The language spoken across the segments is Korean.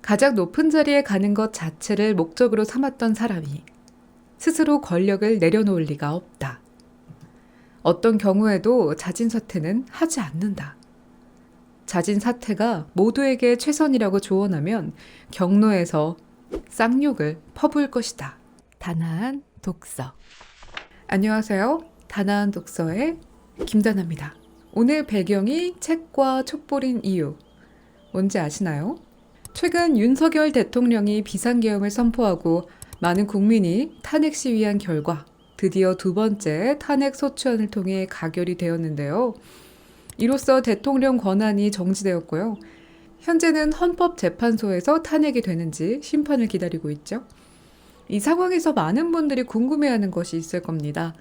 가장 높은 자리에 가는 것 자체를 목적으로 삼았던 사람이 스스로 권력을 내려놓을 리가 없다. 어떤 경우에도 자진 사퇴는 하지 않는다. 자진 사퇴가 모두에게 최선이라고 조언하면 경로에서 쌍욕을 퍼부을 것이다. 다나한 독서. 안녕하세요. 다나한 독서의 김다나입니다. 오늘 배경이 책과 촛불인 이유 뭔지 아시나요? 최근 윤석열 대통령이 비상계엄을 선포하고 많은 국민이 탄핵 시위한 결과 드디어 두 번째 탄핵 소추안을 통해 가결이 되었는데요. 이로써 대통령 권한이 정지되었고요. 현재는 헌법재판소에서 탄핵이 되는지 심판을 기다리고 있죠. 이 상황에서 많은 분들이 궁금해하는 것이 있을 겁니다.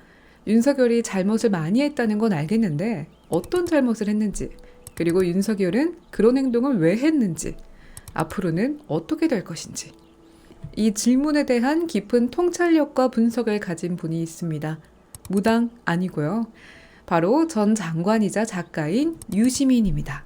윤석열이 잘못을 많이 했다는 건 알겠는데 어떤 잘못을 했는지, 그리고 윤석열은 그런 행동을 왜 했는지, 앞으로는 어떻게 될 것인지. 이 질문에 대한 깊은 통찰력과 분석을 가진 분이 있습니다. 무당 아니고요. 바로 전 장관이자 작가인 유시민입니다.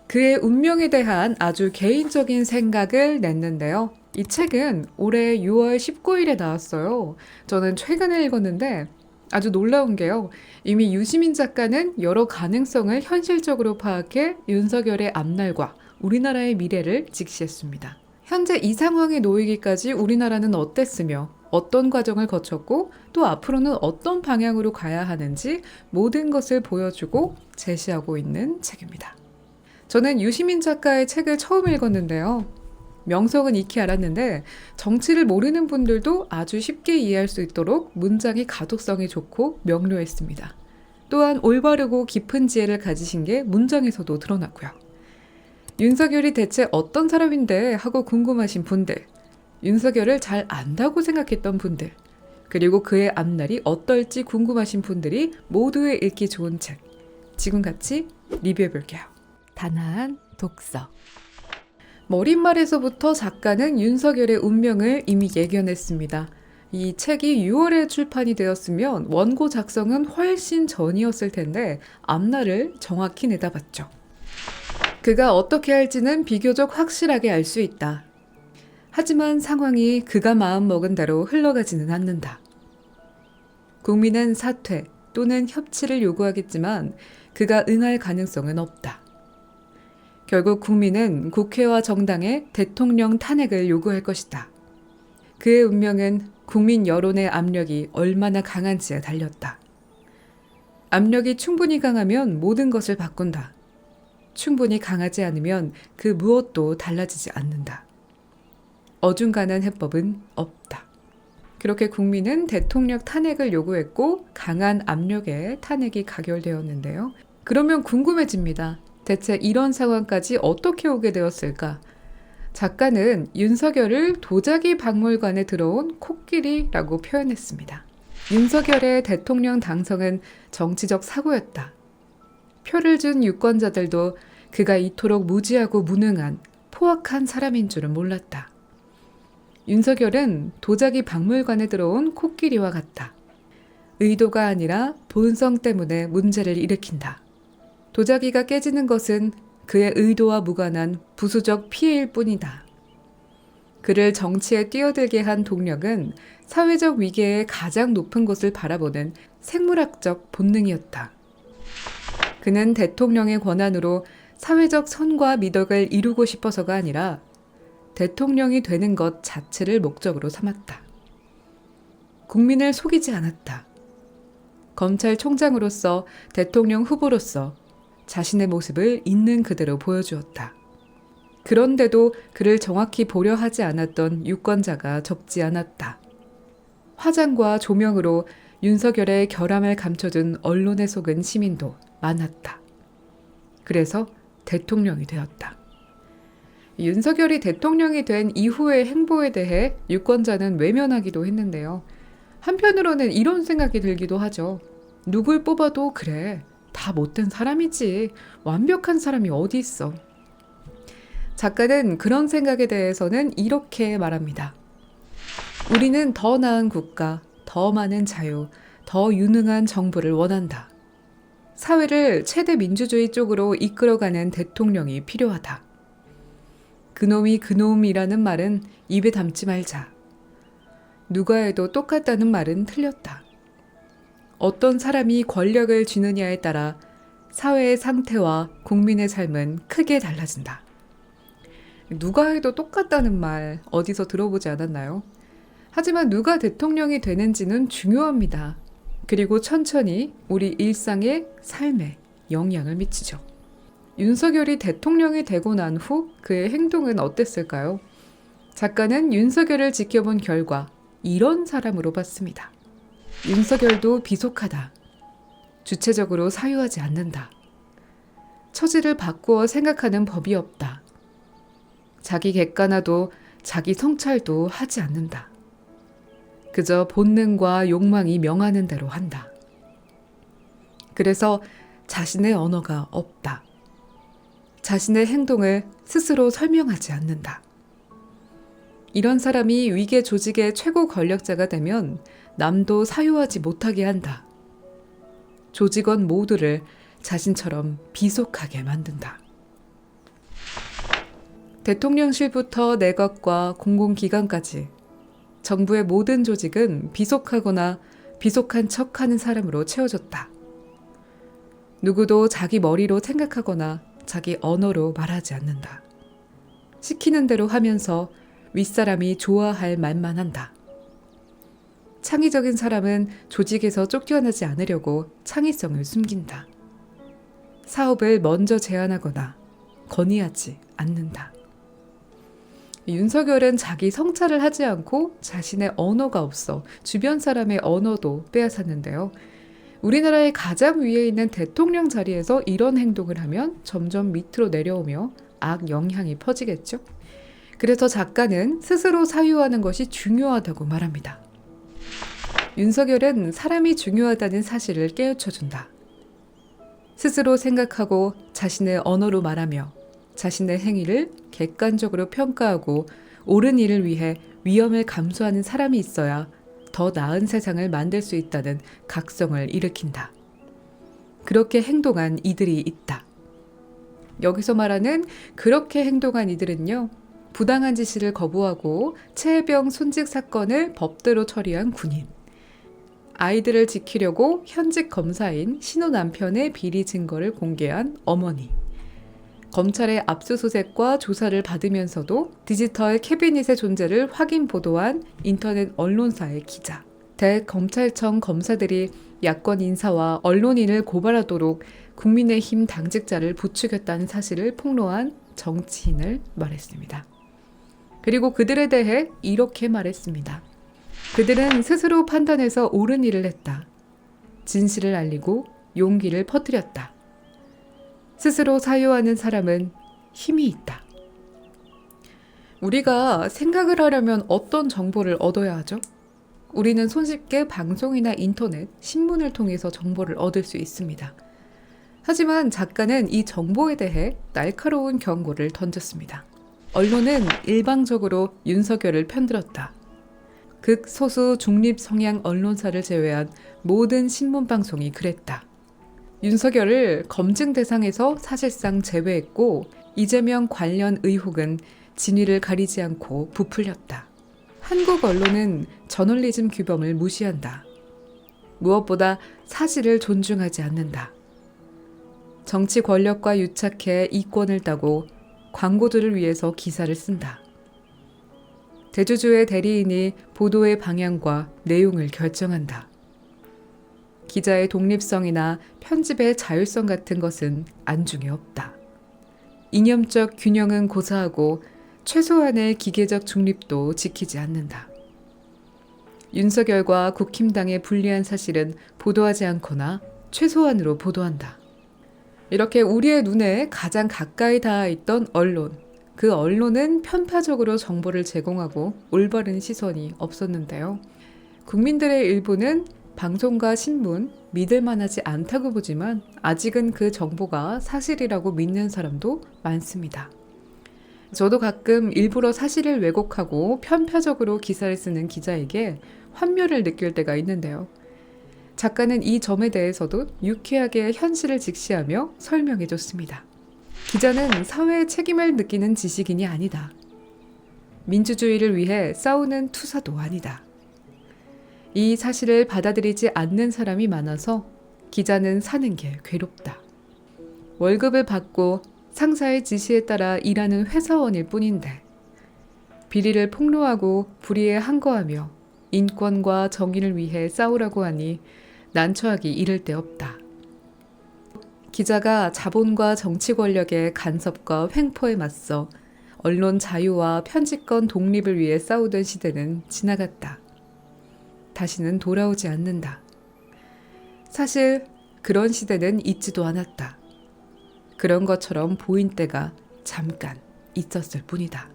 그의 운명에 대한 아주 개인적인 생각을 냈는데요. 이 책은 올해 6월 19일에 나왔어요. 저는 최근에 읽었는데 아주 놀라운 게요. 이미 유시민 작가는 여러 가능성을 현실적으로 파악해 윤석열의 앞날과 우리나라의 미래를 직시했습니다. 현재 이 상황에 놓이기까지 우리나라는 어땠으며 어떤 과정을 거쳤고 또 앞으로는 어떤 방향으로 가야 하는지 모든 것을 보여주고 제시하고 있는 책입니다. 저는 유시민 작가의 책을 처음 읽었는데요. 명성은 익히 알았는데 정치를 모르는 분들도 아주 쉽게 이해할 수 있도록 문장의 가독성이 좋고 명료했습니다. 또한 올바르고 깊은 지혜를 가지신 게 문장에서도 드러났고요. 윤석열이 대체 어떤 사람인데 하고 궁금하신 분들, 윤석열을 잘 안다고 생각했던 분들, 그리고 그의 앞날이 어떨지 궁금하신 분들이 모두의 읽기 좋은 책, 지금 같이 리뷰해볼게요. 다나한 독서. 머릿말에서부터 작가는 윤석열의 운명을 이미 예견했습니다. 이 책이 6월에 출판이 되었으면 원고 작성은 훨씬 전이었을 텐데 앞날을 정확히 내다봤죠. 그가 어떻게 할지는 비교적 확실하게 알 수 있다. 하지만 상황이 그가 마음먹은 대로 흘러가지는 않는다. 국민은 사퇴 또는 협치를 요구하겠지만 그가 응할 가능성은 없다. 결국 국민은 국회와 정당의 대통령 탄핵을 요구할 것이다. 그의 운명은 국민 여론의 압력이 얼마나 강한지에 달렸다. 압력이 충분히 강하면 모든 것을 바꾼다. 충분히 강하지 않으면 그 무엇도 달라지지 않는다. 어중간한 해법은 없다. 그렇게 국민은 대통령 탄핵을 요구했고 강한 압력에 탄핵이 가결되었는데요. 그러면 궁금해집니다. 대체 이런 상황까지 어떻게 오게 되었을까? 작가는 윤석열을 도자기 박물관에 들어온 코끼리라고 표현했습니다. 윤석열의 대통령 당선은 정치적 사고였다. 표를 준 유권자들도 그가 이토록 무지하고 무능한 포악한 사람인 줄은 몰랐다. 윤석열은 도자기 박물관에 들어온 코끼리와 같다. 의도가 아니라 본성 때문에 문제를 일으킨다. 도자기가 깨지는 것은 그의 의도와 무관한 부수적 피해일 뿐이다. 그를 정치에 뛰어들게 한 동력은 사회적 위계의 가장 높은 곳을 바라보는 생물학적 본능이었다. 그는 대통령의 권한으로 사회적 선과 미덕을 이루고 싶어서가 아니라 대통령이 되는 것 자체를 목적으로 삼았다. 국민을 속이지 않았다. 검찰총장으로서 대통령 후보로서 자신의 모습을 있는 그대로 보여주었다. 그런데도 그를 정확히 보려 하지 않았던 유권자가 적지 않았다. 화장과 조명으로 윤석열의 결함을 감춰둔 언론에 속은 시민도 많았다. 그래서 대통령이 되었다. 윤석열이 대통령이 된 이후의 행보에 대해 유권자는 외면하기도 했는데요. 한편으로는 이런 생각이 들기도 하죠. 누굴 뽑아도 그래, 다 못된 사람이지. 완벽한 사람이 어디 있어. 작가는 그런 생각에 대해서는 이렇게 말합니다. 우리는 더 나은 국가, 더 많은 자유, 더 유능한 정부를 원한다. 사회를 최대 민주주의 쪽으로 이끌어가는 대통령이 필요하다. 그놈이 그놈이라는 말은 입에 담지 말자. 누가 해도 똑같다는 말은 틀렸다. 어떤 사람이 권력을 쥐느냐에 따라 사회의 상태와 국민의 삶은 크게 달라진다. 누가 해도 똑같다는 말 어디서 들어보지 않았나요? 하지만 누가 대통령이 되는지는 중요합니다. 그리고 천천히 우리 일상의 삶에 영향을 미치죠. 윤석열이 대통령이 되고 난 후 그의 행동은 어땠을까요? 작가는 윤석열을 지켜본 결과 이런 사람으로 봤습니다. 윤석열도 비속하다. 주체적으로 사유하지 않는다. 처지를 바꾸어 생각하는 법이 없다. 자기 객관화도 자기 성찰도 하지 않는다. 그저 본능과 욕망이 명하는 대로 한다. 그래서 자신의 언어가 없다. 자신의 행동을 스스로 설명하지 않는다. 이런 사람이 위계 조직의 최고 권력자가 되면 남도 사유하지 못하게 한다. 조직원 모두를 자신처럼 비속하게 만든다. 대통령실부터 내각과 공공기관까지 정부의 모든 조직은 비속하거나 비속한 척하는 사람으로 채워졌다. 누구도 자기 머리로 생각하거나 자기 언어로 말하지 않는다. 시키는 대로 하면서 윗사람이 좋아할 말만 한다. 창의적인 사람은 조직에서 쫓겨나지 않으려고 창의성을 숨긴다. 사업을 먼저 제안하거나 건의하지 않는다. 윤석열은 자기 성찰을 하지 않고 자신의 언어가 없어 주변 사람의 언어도 빼앗았는데요. 우리나라의 가장 위에 있는 대통령 자리에서 이런 행동을 하면 점점 밑으로 내려오며 악 영향이 퍼지겠죠. 그래서 작가는 스스로 사유하는 것이 중요하다고 말합니다. 윤석열은 사람이 중요하다는 사실을 깨우쳐준다. 스스로 생각하고 자신의 언어로 말하며 자신의 행위를 객관적으로 평가하고 옳은 일을 위해 위험을 감수하는 사람이 있어야 더 나은 세상을 만들 수 있다는 각성을 일으킨다. 그렇게 행동한 이들이 있다. 여기서 말하는 그렇게 행동한 이들은요, 부당한 지시를 거부하고 최혜병 순직 사건을 법대로 처리한 군인, 아이들을 지키려고 현직 검사인 신우 남편의 비리 증거를 공개한 어머니, 검찰의 압수수색과 조사를 받으면서도 디지털 캐비닛의 존재를 확인 보도한 인터넷 언론사의 기자, 대검찰청 검사들이 야권 인사와 언론인을 고발하도록 국민의힘 당직자를 부추겼다는 사실을 폭로한 정치인을 말했습니다. 그리고 그들에 대해 이렇게 말했습니다. 그들은 스스로 판단해서 옳은 일을 했다. 진실을 알리고 용기를 퍼뜨렸다. 스스로 사유하는 사람은 힘이 있다. 우리가 생각을 하려면 어떤 정보를 얻어야 하죠? 우리는 손쉽게 방송이나 인터넷, 신문을 통해서 정보를 얻을 수 있습니다. 하지만 작가는 이 정보에 대해 날카로운 경고를 던졌습니다. 언론은 일방적으로 윤석열을 편들었다. 극소수 중립 성향 언론사를 제외한 모든 신문방송이 그랬다. 윤석열을 검증 대상에서 사실상 제외했고 이재명 관련 의혹은 진위를 가리지 않고 부풀렸다. 한국 언론은 저널리즘 규범을 무시한다. 무엇보다 사실을 존중하지 않는다. 정치 권력과 유착해 이권을 따고 광고들을 위해서 기사를 쓴다. 대주주의 대리인이 보도의 방향과 내용을 결정한다. 기자의 독립성이나 편집의 자율성 같은 것은 안중에 없다. 이념적 균형은 고사하고 최소한의 기계적 중립도 지키지 않는다. 윤석열과 국힘당의 불리한 사실은 보도하지 않거나 최소한으로 보도한다. 이렇게 우리의 눈에 가장 가까이 닿아 있던 언론, 그 언론은 편파적으로 정보를 제공하고 올바른 시선이 없었는데요. 국민들의 일부는 방송과 신문 믿을 만하지 않다고 보지만 아직은 그 정보가 사실이라고 믿는 사람도 많습니다. 저도 가끔 일부러 사실을 왜곡하고 편파적으로 기사를 쓰는 기자에게 환멸을 느낄 때가 있는데요. 작가는 이 점에 대해서도 유쾌하게 현실을 직시하며 설명해 줬습니다. 기자는 사회의 책임을 느끼는 지식인이 아니다. 민주주의를 위해 싸우는 투사도 아니다. 이 사실을 받아들이지 않는 사람이 많아서 기자는 사는 게 괴롭다. 월급을 받고 상사의 지시에 따라 일하는 회사원일 뿐인데 비리를 폭로하고 불의에 항거하며 인권과 정의를 위해 싸우라고 하니 난처하기 이를 데 없다. 기자가 자본과 정치 권력의 간섭과 횡포에 맞서 언론 자유와 편집권 독립을 위해 싸우던 시대는 지나갔다. 다시는 돌아오지 않는다. 사실 그런 시대는 있지도 않았다. 그런 것처럼 보인 때가 잠깐 있었을 뿐이다.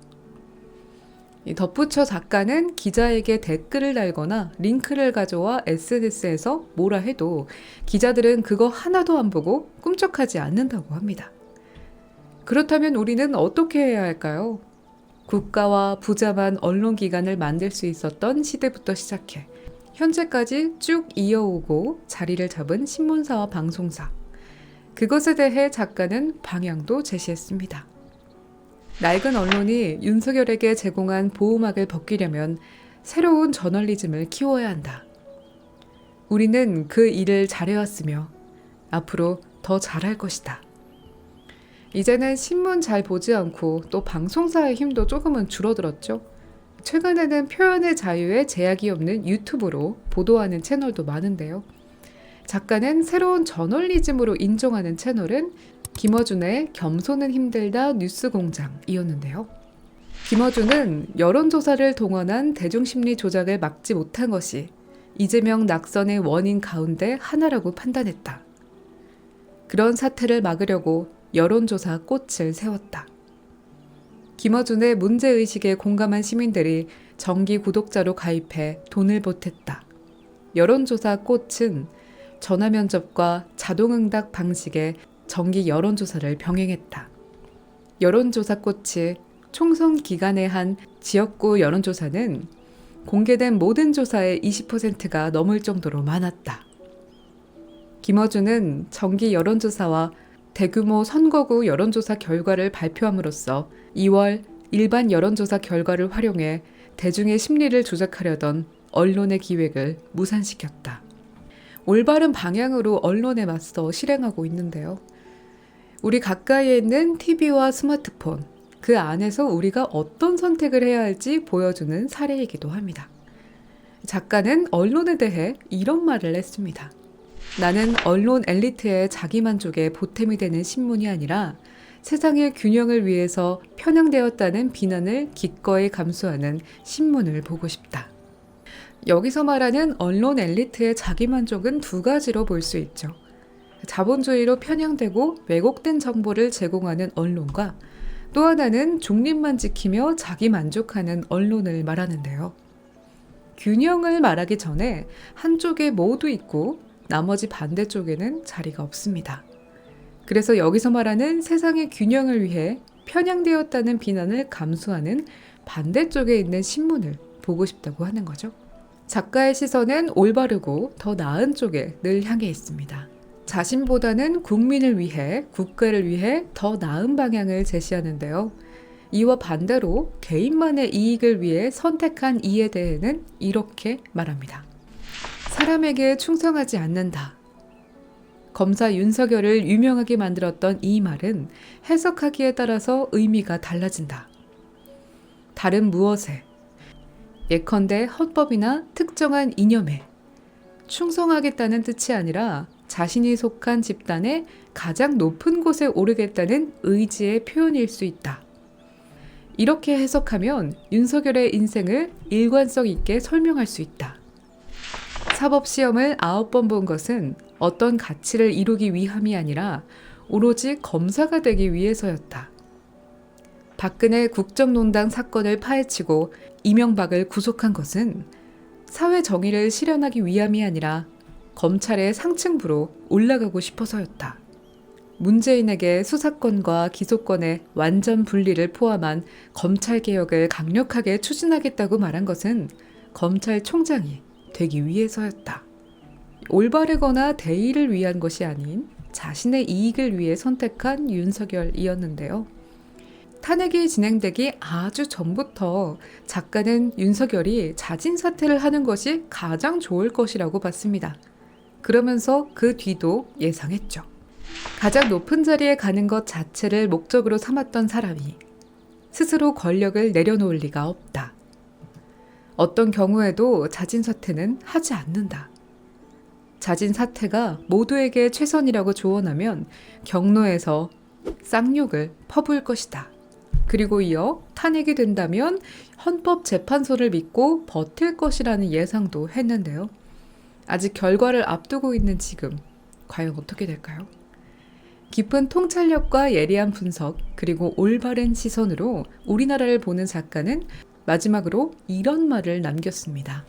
덧붙여 작가는 기자에게 댓글을 달거나 링크를 가져와 SNS에서 뭐라 해도 기자들은 그거 하나도 안 보고 꿈쩍하지 않는다고 합니다. 그렇다면 우리는 어떻게 해야 할까요? 국가와 부자만 언론기관을 만들 수 있었던 시대부터 시작해 현재까지 쭉 이어오고 자리를 잡은 신문사와 방송사. 그것에 대해 작가는 방향도 제시했습니다. 낡은 언론이 윤석열에게 제공한 보호막을 벗기려면 새로운 저널리즘을 키워야 한다. 우리는 그 일을 잘해왔으며 앞으로 더 잘할 것이다. 이제는 신문 잘 보지 않고 또 방송사의 힘도 조금은 줄어들었죠. 최근에는 표현의 자유에 제약이 없는 유튜브로 보도하는 채널도 많은데요. 작가는 새로운 저널리즘으로 인정하는 채널은 김어준의 겸손은 힘들다 뉴스공장이었는데요. 김어준은 여론조사를 동원한 대중심리 조작을 막지 못한 것이 이재명 낙선의 원인 가운데 하나라고 판단했다. 그런 사태를 막으려고 여론조사 꽃을 세웠다. 김어준의 문제의식에 공감한 시민들이 정기 구독자로 가입해 돈을 보탰다. 여론조사 꽃은 전화면접과 자동응답 방식의 정기 여론조사를 병행했다. 여론조사 꽃이 총선 기간에 한 지역구 여론조사는 공개된 모든 조사의 20%가 넘을 정도로 많았다. 김어준은 정기 여론조사와 대규모 선거구 여론조사 결과를 발표함으로써 2월 일반 여론조사 결과를 활용해 대중의 심리를 조작하려던 언론의 기획을 무산시켰다. 올바른 방향으로 언론에 맞서 실행하고 있는데요. 우리 가까이에 있는 TV와 스마트폰, 그 안에서 우리가 어떤 선택을 해야 할지 보여주는 사례이기도 합니다. 작가는 언론에 대해 이런 말을 했습니다. 나는 언론 엘리트의 자기만족에 보탬이 되는 신문이 아니라 세상의 균형을 위해서 편향되었다는 비난을 기꺼이 감수하는 신문을 보고 싶다. 여기서 말하는 언론 엘리트의 자기만족은 두 가지로 볼 수 있죠. 자본주의로 편향되고 왜곡된 정보를 제공하는 언론과 또 하나는 중립만 지키며 자기 만족하는 언론을 말하는데요. 균형을 말하기 전에 한쪽에 모두 있고 나머지 반대쪽에는 자리가 없습니다. 그래서 여기서 말하는 세상의 균형을 위해 편향되었다는 비난을 감수하는 반대쪽에 있는 신문을 보고 싶다고 하는 거죠. 작가의 시선은 올바르고 더 나은 쪽에 늘 향해 있습니다. 자신보다는 국민을 위해, 국가를 위해 더 나은 방향을 제시하는데요. 이와 반대로 개인만의 이익을 위해 선택한 이에 대해는 이렇게 말합니다. 사람에게 충성하지 않는다. 검사 윤석열을 유명하게 만들었던 이 말은 해석하기에 따라서 의미가 달라진다. 다른 무엇에, 예컨대 헌법이나 특정한 이념에 충성하겠다는 뜻이 아니라 자신이 속한 집단의 가장 높은 곳에 오르겠다는 의지의 표현일 수 있다. 이렇게 해석하면 윤석열의 인생을 일관성 있게 설명할 수 있다. 사법시험을 9번 본 것은 어떤 가치를 이루기 위함이 아니라 오로지 검사가 되기 위해서였다. 박근혜 국정농단 사건을 파헤치고 이명박을 구속한 것은 사회 정의를 실현하기 위함이 아니라 검찰의 상층부로 올라가고 싶어서였다. 문재인에게 수사권과 기소권의 완전 분리를 포함한 검찰개혁을 강력하게 추진하겠다고 말한 것은 검찰총장이 되기 위해서였다. 올바르거나 대의를 위한 것이 아닌 자신의 이익을 위해 선택한 윤석열이었는데요. 탄핵이 진행되기 아주 전부터 작가는 윤석열이 자진 사퇴를 하는 것이 가장 좋을 것이라고 봤습니다. 그러면서 그 뒤도 예상했죠. 가장 높은 자리에 가는 것 자체를 목적으로 삼았던 사람이 스스로 권력을 내려놓을 리가 없다. 어떤 경우에도 자진 사퇴는 하지 않는다. 자진 사퇴가 모두에게 최선이라고 조언하면 경로에서 쌍욕을 퍼부을 것이다. 그리고 이어 탄핵이 된다면 헌법재판소를 믿고 버틸 것이라는 예상도 했는데요. 아직 결과를 앞두고 있는 지금 과연 어떻게 될까요? 깊은 통찰력과 예리한 분석 그리고 올바른 시선으로 우리나라를 보는 작가는 마지막으로 이런 말을 남겼습니다.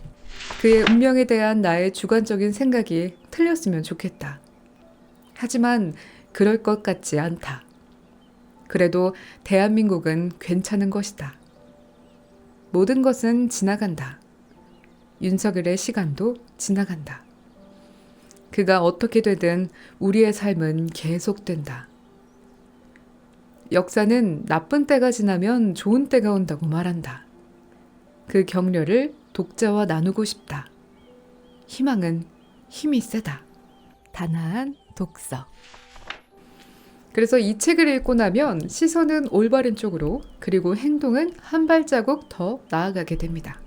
그의 운명에 대한 나의 주관적인 생각이 틀렸으면 좋겠다. 하지만 그럴 것 같지 않다. 그래도 대한민국은 괜찮은 것이다. 모든 것은 지나간다. 윤석열의 시간도 지나간다. 그가 어떻게 되든 우리의 삶은 계속된다. 역사는 나쁜 때가 지나면 좋은 때가 온다고 말한다. 그 격려를 독자와 나누고 싶다. 희망은 힘이 세다. 단아한 독서. 그래서 이 책을 읽고 나면 시선은 올바른 쪽으로 그리고 행동은 한 발자국 더 나아가게 됩니다.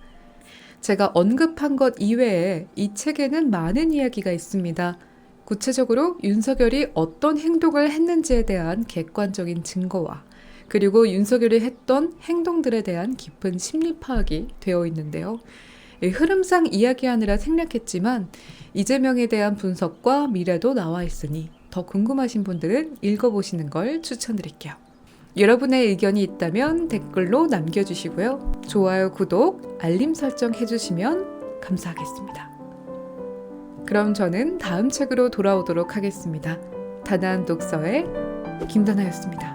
제가 언급한 것 이외에 이 책에는 많은 이야기가 있습니다. 구체적으로 윤석열이 어떤 행동을 했는지에 대한 객관적인 증거와 그리고 윤석열이 했던 행동들에 대한 깊은 심리 파악이 되어 있는데요. 흐름상 이야기하느라 생략했지만 이재명에 대한 분석과 미래도 나와 있으니 더 궁금하신 분들은 읽어보시는 걸 추천드릴게요. 여러분의 의견이 있다면 댓글로 남겨주시고요. 좋아요, 구독, 알림 설정 해주시면 감사하겠습니다. 그럼 저는 다음 책으로 돌아오도록 하겠습니다. 단아한 독서의 김다나였습니다.